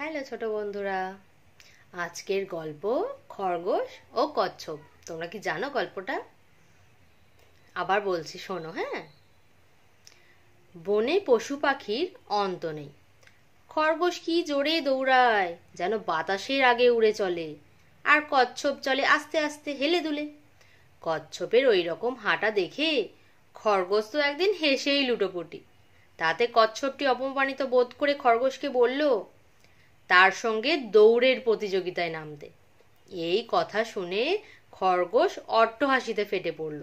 Hello ছোট বন্ধুরা, আজকের গল্প খরগোশ ও কচ্ছপ। তোমরা কি জানো গল্পটা? আবার বলছি, শোনো। হ্যাঁ, বনে পশু পাখির অন্ত নেই। খরগোশ কি জোরে দৌড়ায়, যেন বাতাসের আগে উড়ে চলে, আর কচ্ছপ চলে আস্তে আস্তে হেলে দুলে। কচ্ছপের ওই রকম হাঁটা দেখে খরগোশ তো একদিন হেসেই লুটোপুটি। তাতে কচ্ছপটি অপমানিত বোধ করে খরগোশকে বলল তার সঙ্গে দৌড়ের প্রতিযোগিতায় নামতে। এই কথা শুনে খরগোশ অট্টহাসিতে ফেটে পড়ল।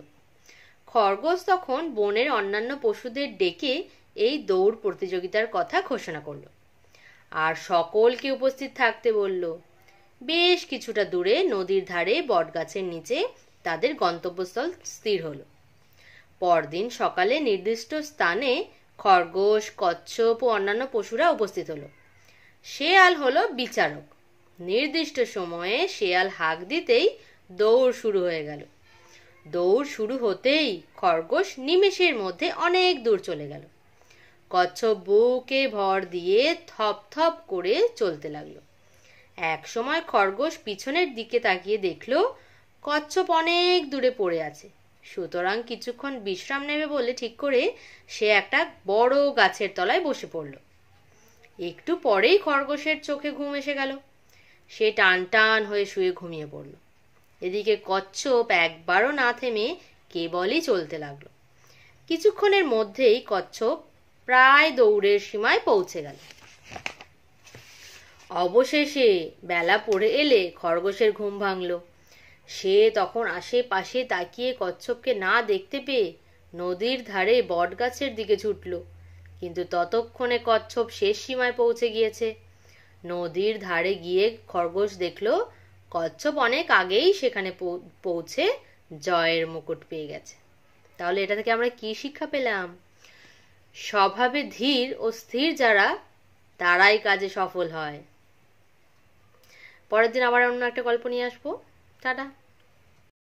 খরগোশ তখন বনের অন্যান্য পশুদের ডেকে এই দৌড় প্রতিযোগিতার কথা ঘোষণা করল, আর সকলকে উপস্থিত থাকতে বলল। বেশ কিছুটা দূরে নদীর ধারে বটগাছের নিচে তাদের গন্তব্যস্থল স্থির হলো। পরদিন সকালে নির্দিষ্ট স্থানে খরগোশ, কচ্ছপ ও অন্যান্য পশুরা উপস্থিত হলো। শেয়াল হলো বিচারক। নির্দিষ্ট সময়ে শেয়াল হাঁক দিতেই দৌড় শুরু হয়ে গেল। দৌড় শুরু হতেই খরগোশ নিমেষের মধ্যে অনেক দূর চলে গেল। কচ্ছপ বুকে ভর দিয়ে থপ থপ করে চলতে লাগলো। এক সময় খরগোশ পিছনের দিকে তাকিয়ে দেখলো কচ্ছপ অনেক দূরে পড়ে আছে। সুতরাং কিছুক্ষণ বিশ্রাম নেবে বলে ঠিক করে সে একটা বড় গাছের তলায় বসে পড়ল। একটু পরেই খরগোশের চোখে ঘুম এসে গেল। সে টান টান হয়ে শুয়ে ঘুমিয়ে পড়ল। এদিকে কচ্ছপ একবারও না থেমে কেবলই চলতে লাগলো। কিছুক্ষণের মধ্যেই কচ্ছপ প্রায় দৌড়ের সীমায় পৌঁছে গেল। অবশেষে বেলা পড়ে এলে খরগোশের ঘুম ভাঙল। সে তখন আশেপাশে তাকিয়ে কচ্ছপকে না দেখতে পেয়ে নদীর ধারে বটগাছের দিকে ছুটল। কিন্তু ততক্ষণে কচ্ছপ শেষ সীমায় পৌঁছে গিয়েছে। নদীর ধারে গিয়ে খরগোশ দেখল কচ্ছপ অনেক আগেই সেখানে পৌঁছে জয়ের মুকুট পেয়ে গেছে। তাহলে এটা থেকে আমরা কি শিক্ষা পেলাম? স্বভাবে ধীর ও স্থির যারা, তারাই কাজে সফল হয়। পরের দিন আবার অন্য একটা গল্প নিয়ে আসবো। টাটা।